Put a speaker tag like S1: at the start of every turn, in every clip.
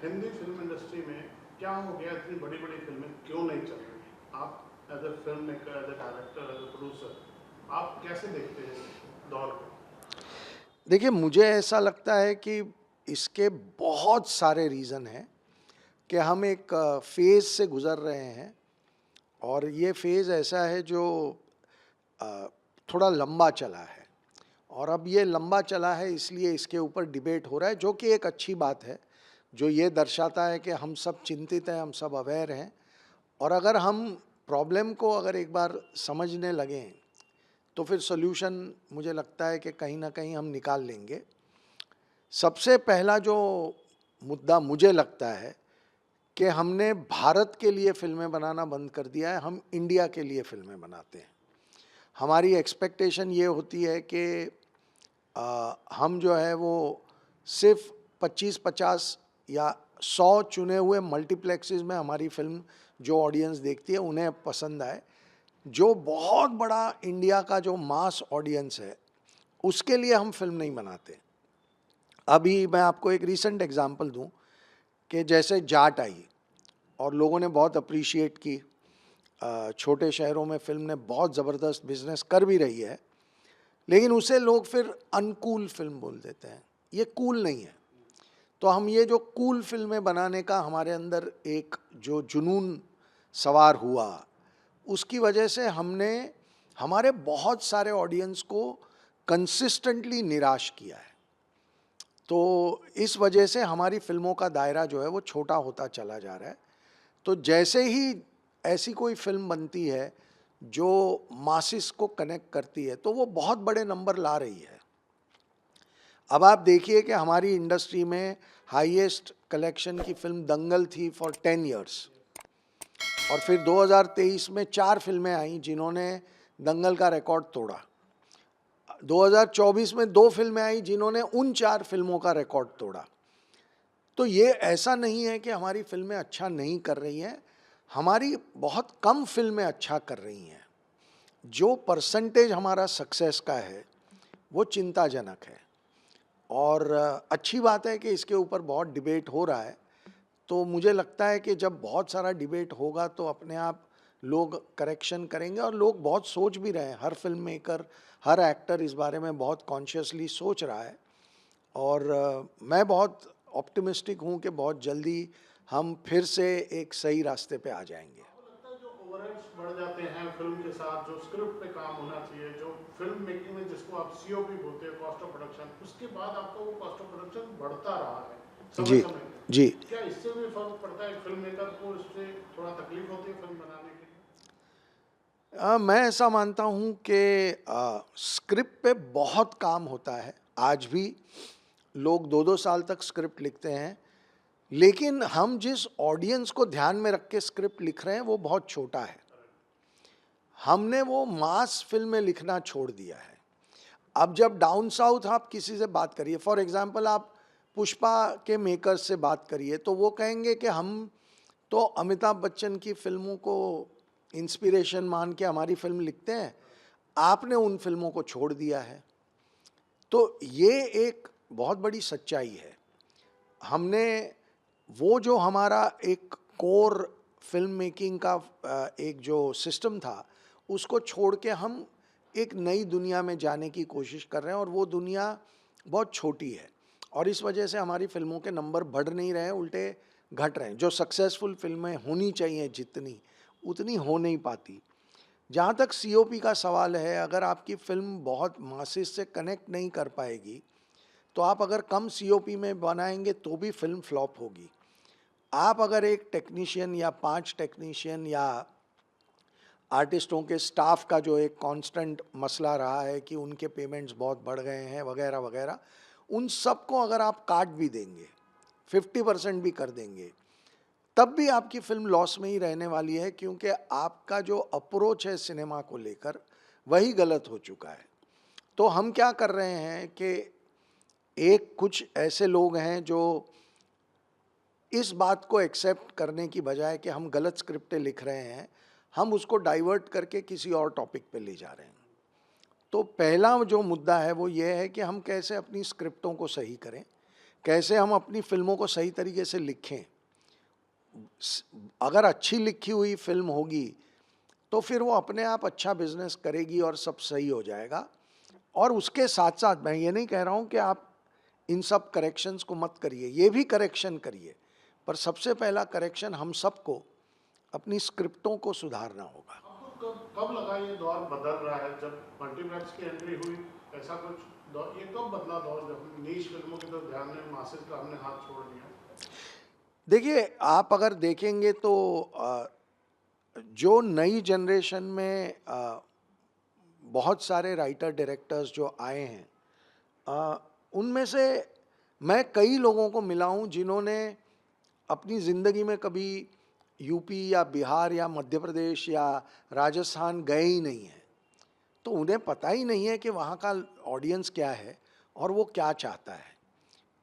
S1: Hindi film industry में क्या हो गया, इतनी बड़ी बड़ी फिल्में क्यों नहीं चल रही? आप as a film maker, as a director, as a producer, आप कैसे देखते हैं इस दौर को?
S2: देखिए, मुझे ऐसा लगता है कि इसके बहुत सारे रीज़न हैं कि हम एक फ़ेज़ से गुज़र रहे हैं और ये फ़ेज़ ऐसा है जो अ, थोड़ा लंबा चला है और अब ये लंबा चला है इसलिए इसके ऊपर डिबेट हो रहा है, जो कि एक अच्छी बात है, जो ये दर्शाता है कि हम सब चिंतित हैं, हम सब अवेयर हैं और अगर हम प्रॉब्लम को अगर एक बार समझने लगें, तो फिर सॉल्यूशन मुझे लगता है कि कहीं न कहीं हम निकाल लेंगे। सबसे पहला जो मुद्दा मुझे लगता है कि हमने भारत के लिए फ़िल्में बनाना बंद कर दिया है, हम इंडिया के लिए फ़िल्में बनाते हैं। हमारी एक्सपेक्टेशन ये होती है कि हम जो है वो सिर्फ 25-50 या 100 चुने हुए मल्टीप्लेक्सेस में हमारी फ़िल्म जो ऑडियंस देखती है उन्हें पसंद आए। जो बहुत बड़ा इंडिया का जो मास ऑडियंस है, उसके लिए हम फ़िल्म नहीं बनाते। अभी मैं आपको एक रीसेंट एग्जांपल दूं कि जैसे जाट आई और लोगों ने बहुत अप्रिशिएट की। छोटे शहरों में फ़िल्म ने बहुत ज़बरदस्त बिजनेस कर भी रही है, लेकिन उसे लोग फिर अनकूल फिल्म बोल देते हैं। ये कूल नहीं है। तो हम ये जो कूल फिल्में बनाने का हमारे अंदर एक जो जुनून सवार हुआ, उसकी वजह से हमने हमारे बहुत सारे ऑडियंस को कंसिस्टेंटली निराश किया है। तो इस वजह से हमारी फ़िल्मों का दायरा जो है वो छोटा होता चला जा रहा है। तो जैसे ही ऐसी कोई फ़िल्म बनती है जो मासिस को कनेक्ट करती है, तो वो बहुत बड़े नंबर ला रही है। अब आप देखिए कि हमारी इंडस्ट्री में हाईएस्ट कलेक्शन की फ़िल्म दंगल थी फॉर 10 इयर्स और फिर 2023 में 4 फ़िल्में आईं जिन्होंने दंगल का रिकॉर्ड तोड़ा। 2024 में 2 फ़िल्में आई जिन्होंने उन 4 फ़िल्मों का रिकॉर्ड तोड़ा। तो ये ऐसा नहीं है कि हमारी फ़िल्में अच्छा नहीं कर रही हैं, हमारी बहुत कम फ़िल्में अच्छा कर रही हैं। जो परसेंटेज हमारा सक्सेस का है, वो चिंताजनक है और अच्छी बात है कि इसके ऊपर बहुत डिबेट हो रहा है। तो मुझे लगता है कि जब बहुत सारा डिबेट होगा तो अपने आप लोग करेक्शन करेंगे और लोग बहुत सोच भी रहे हैं। हर फ़िल्म मेकर, हर एक्टर इस बारे में बहुत कॉन्शियसली सोच रहा है और मैं बहुत ऑप्टिमिस्टिक हूँ कि बहुत जल्दी हम फिर से एक सही रास्ते पे आ जाएंगे।
S1: आपको लगता है जो ओवरहेड्स बढ़ जाते हैं फिल्म के साथ, जो स्क्रिप्ट पे काम होना चाहिए, जो फिल्म मेकिंग में जिसको आप सीओपी बोलते हैं, कॉस्ट ऑफ प्रोडक्शन, उसके बाद आपका वो कॉस्ट ऑफ प्रोडक्शन बढ़ता रहा है समय
S2: जी,
S1: समय पे,
S2: जी।
S1: क्या इससे भी फर्क पड़ता है? फिल्म मेकर को इससे थोड़ा तकलीफ होती है फिल्म बनाने के लिए?
S2: मैं ऐसा मानता हूँ कि स्क्रिप्ट पे बहुत काम होता है। आज भी लोग 2-2 साल तक स्क्रिप्ट लिखते हैं, लेकिन हम जिस ऑडियंस को ध्यान में रख के स्क्रिप्ट लिख रहे हैं, वो बहुत छोटा है। हमने वो मास फ़िल्में लिखना छोड़ दिया है। अब जब डाउन साउथ आप किसी से बात करिए, फॉर एग्ज़ाम्पल आप पुष्पा के मेकर्स से बात करिए, तो वो कहेंगे कि हम तो अमिताभ बच्चन की फ़िल्मों को इंस्पिरेशन मान के हमारी फ़िल्म लिखते हैं, आपने उन फ़िल्मों को छोड़ दिया है। तो ये एक बहुत बड़ी सच्चाई है। हमने वो जो हमारा एक कोर फ़िल्म मेकिंग का एक जो सिस्टम था, उसको छोड़ के हम एक नई दुनिया में जाने की कोशिश कर रहे हैं और वो दुनिया बहुत छोटी है और इस वजह से हमारी फ़िल्मों के नंबर बढ़ नहीं रहे हैं, उल्टे घट रहे हैं। जो सक्सेसफुल फ़िल्में होनी चाहिए जितनी, उतनी हो नहीं पाती। जहाँ तक सीओपी का सवाल है, अगर आपकी फ़िल्म बहुत मासेस से कनेक्ट नहीं कर पाएगी, तो आप अगर कम सीओपी में बनाएंगे तो भी फ़िल्म फ्लॉप होगी। आप अगर एक टेक्नीशियन या 5 टेक्नीशियन या आर्टिस्टों के स्टाफ का जो एक कांस्टेंट मसला रहा है कि उनके पेमेंट्स बहुत बढ़ गए हैं वगैरह वगैरह, उन सबको अगर आप काट भी देंगे, 50% भी कर देंगे, तब भी आपकी फ़िल्म लॉस में ही रहने वाली है, क्योंकि आपका जो अप्रोच है सिनेमा को लेकर, वही गलत हो चुका है। तो हम क्या कर रहे हैं कि एक कुछ ऐसे लोग हैं जो इस बात को एक्सेप्ट करने की बजाय कि हम गलत स्क्रिप्टें लिख रहे हैं, हम उसको डाइवर्ट करके किसी और टॉपिक पे ले जा रहे हैं। तो पहला जो मुद्दा है वो ये है कि हम कैसे अपनी स्क्रिप्टों को सही करें, कैसे हम अपनी फिल्मों को सही तरीके से लिखें। अगर अच्छी लिखी हुई फिल्म होगी तो फिर वो अपने आप अच्छा बिजनेस करेगी और सब सही हो जाएगा। और उसके साथ साथ मैं ये नहीं कह रहा हूँ कि आप इन सब करेक्शंस को मत करिए, ये भी करेक्शन करिए, पर सबसे पहला करेक्शन हम सबको अपनी स्क्रिप्टों को सुधारना होगा।
S1: आपको कब लगा ये दौर बदल रहा है? जब मल्टीप्लेक्स की एंट्री हुई, ऐसा कुछ दौर, ये कब बदला दौर जब नीश फिल्मों की तो ध्यान में मासिस का हमने हाथ छोड़ दिया?
S2: देखिए, आप अगर देखेंगे तो जो नई जनरेशन में बहुत सारे राइटर डायरेक्टर्स जो आए हैं, उनमें से मैं कई लोगों को मिला हूँ जिन्होंने अपनी ज़िंदगी में कभी यूपी या बिहार या मध्य प्रदेश या राजस्थान गए ही नहीं हैं। तो उन्हें पता ही नहीं है कि वहाँ का ऑडियंस क्या है और वो क्या चाहता है।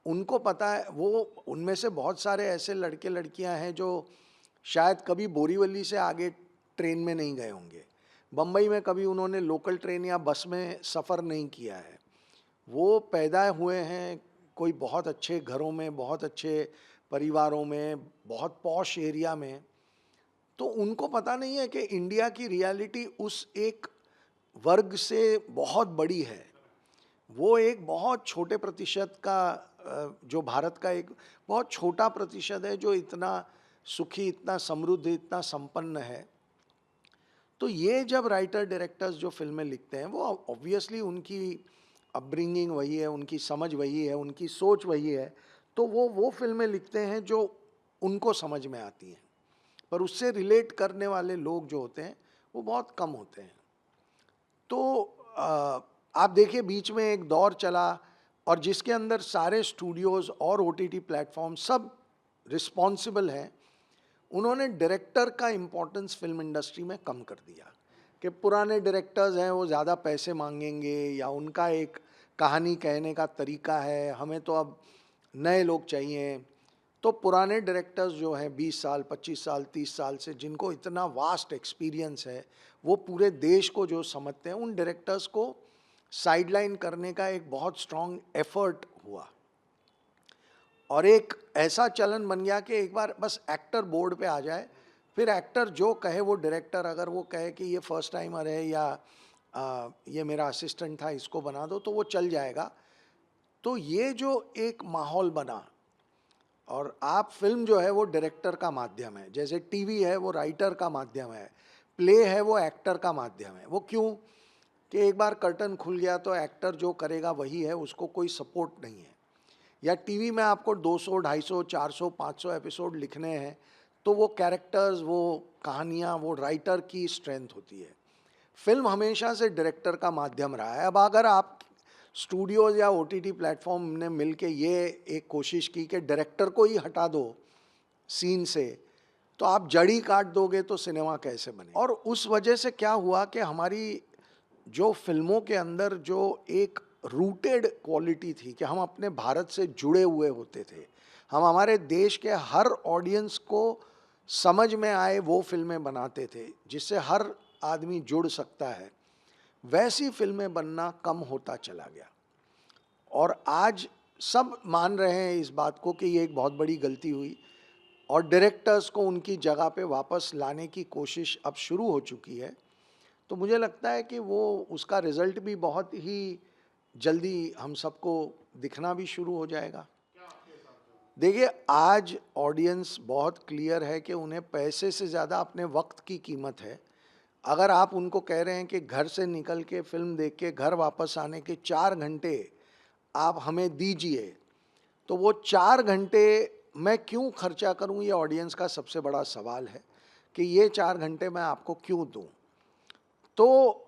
S2: उनको पता है, वो उनमें से बहुत सारे ऐसे लड़के लड़कियां हैं जो शायद कभी बोरीवली से आगे ट्रेन में नहीं गए होंगे, बम्बई में कभी उन्होंने लोकल ट्रेन या बस में सफ़र नहीं किया है। वो पैदा हुए हैं कोई बहुत अच्छे घरों में, बहुत अच्छे परिवारों में, बहुत पॉश एरिया में। तो उनको पता नहीं है कि इंडिया की रियलिटी उस एक वर्ग से बहुत बड़ी है। वो एक बहुत छोटे प्रतिशत का जो भारत का एक बहुत छोटा प्रतिशत है जो इतना सुखी, इतना समृद्ध, इतना संपन्न है। तो ये जब राइटर डायरेक्टर्स जो फिल्में लिखते हैं, वो ऑब्वियसली उनकी अपब्रिंगिंग वही है, उनकी समझ वही है, उनकी सोच वही है, तो वो फिल्में लिखते हैं जो उनको समझ में आती हैं। पर उससे रिलेट करने वाले लोग जो होते हैं वो बहुत कम होते हैं। तो आप देखिए, बीच में एक दौर चला और जिसके अंदर सारे स्टूडियोज़ और ओटीटी प्लेटफॉर्म सब रिस्पॉन्सिबल हैं। उन्होंने डायरेक्टर का इम्पोर्टेंस फिल्म इंडस्ट्री में कम कर दिया कि पुराने डायरेक्टर्स हैं वो ज़्यादा पैसे मांगेंगे या उनका एक कहानी कहने का तरीका है, हमें तो अब नए लोग चाहिए। तो पुराने डायरेक्टर्स जो हैं 20 साल, 25 साल, 30 साल से, जिनको इतना वास्ट एक्सपीरियंस है, वो पूरे देश को जो समझते हैं, उन डायरेक्टर्स को साइडलाइन करने का एक बहुत स्ट्रॉन्ग एफर्ट हुआ। और एक ऐसा चलन बन गया कि एक बार बस एक्टर बोर्ड पे आ जाए, फिर एक्टर जो कहे वो डायरेक्टर, अगर वो कहे कि ये फर्स्ट टाइमर है या ये मेरा असिस्टेंट था इसको बना दो, तो वो चल जाएगा। तो ये जो एक माहौल बना, और आप फिल्म जो है वो डायरेक्टर का माध्यम है, जैसे टीवी है वो राइटर का माध्यम है, प्ले है वो एक्टर का माध्यम है। वो क्यों कि एक बार कर्टन खुल गया तो एक्टर जो करेगा वही है, उसको कोई सपोर्ट नहीं है। या टीवी में आपको 200, 250, 400, 500 एपिसोड लिखने हैं, तो वो कैरेक्टर्स, वो कहानियाँ, वो राइटर की स्ट्रेंथ होती है। फिल्म हमेशा से डायरेक्टर का माध्यम रहा है। अब अगर आप स्टूडियोज़ या ओटीटी प्लेटफॉर्म ने मिलके ये एक कोशिश की कि डायरेक्टर को ही हटा दो सीन से, तो आप जड़ी काट दोगे तो सिनेमा कैसे बने। और उस वजह से क्या हुआ कि हमारी जो फिल्मों के अंदर जो एक रूटेड क्वालिटी थी कि हम अपने भारत से जुड़े हुए होते थे, हम हमारे देश के हर ऑडियंस को समझ में आए वो फिल्में बनाते थे जिससे हर आदमी जुड़ सकता है, वैसी फिल्में बनना कम होता चला गया। और आज सब मान रहे हैं इस बात को कि ये एक बहुत बड़ी गलती हुई, और डायरेक्टर्स को उनकी जगह पे वापस लाने की कोशिश अब शुरू हो चुकी है। तो मुझे लगता है कि वो उसका रिजल्ट भी बहुत ही जल्दी हम सबको दिखना भी शुरू हो जाएगा। देखिए, आज ऑडियंस बहुत क्लियर है कि उन्हें पैसे से ज़्यादा अपने वक्त की कीमत है। अगर आप उनको कह रहे हैं कि घर से निकल के फिल्म देख के घर वापस आने के 4 घंटे आप हमें दीजिए, तो वो 4 घंटे मैं क्यों खर्चा करूं, ये ऑडियंस का सबसे बड़ा सवाल है कि ये 4 घंटे मैं आपको क्यों दूं। तो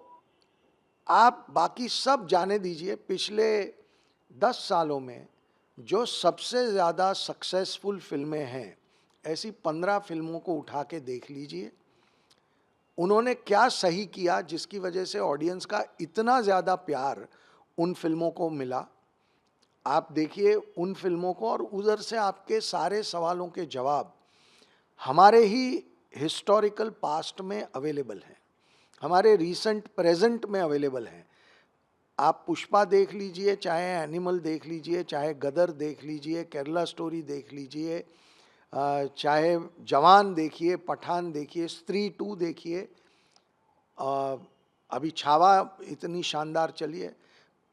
S2: आप बाकी सब जाने दीजिए, पिछले 10 सालों में जो सबसे ज़्यादा सक्सेसफुल फिल्में हैं, ऐसी 15 फिल्मों को उठा के देख लीजिए। उन्होंने क्या सही किया जिसकी वजह से ऑडियंस का इतना ज़्यादा प्यार उन फिल्मों को मिला। आप देखिए उन फिल्मों को, और उधर से आपके सारे सवालों के जवाब हमारे ही हिस्टोरिकल पास्ट में अवेलेबल हैं, हमारे रीसेंट प्रेजेंट में अवेलेबल हैं। आप पुष्पा देख लीजिए, चाहे एनिमल देख लीजिए, चाहे गदर देख लीजिए, केरला स्टोरी देख लीजिए, चाहे जवान देखिए, पठान देखिए, स्त्री 2 देखिए, अभी छावा इतनी शानदार चली है।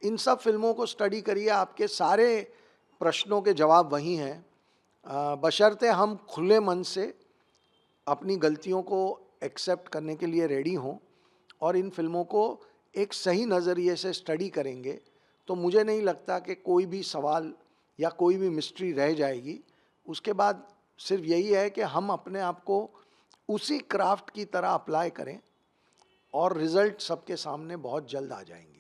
S2: इन सब फिल्मों को स्टडी करिए, आपके सारे प्रश्नों के जवाब वहीं हैं, बशर्ते हम खुले मन से अपनी गलतियों को एक्सेप्ट करने के लिए रेडी हों और इन फिल्मों को एक सही नज़रिए से स्टडी करेंगे, तो मुझे नहीं लगता कि कोई भी सवाल या कोई भी मिस्ट्री रह जाएगी। उसके बाद सिर्फ यही है कि हम अपने आप को उसी क्राफ्ट की तरह अप्लाई करें और रिज़ल्ट सबके सामने बहुत जल्द आ जाएंगे।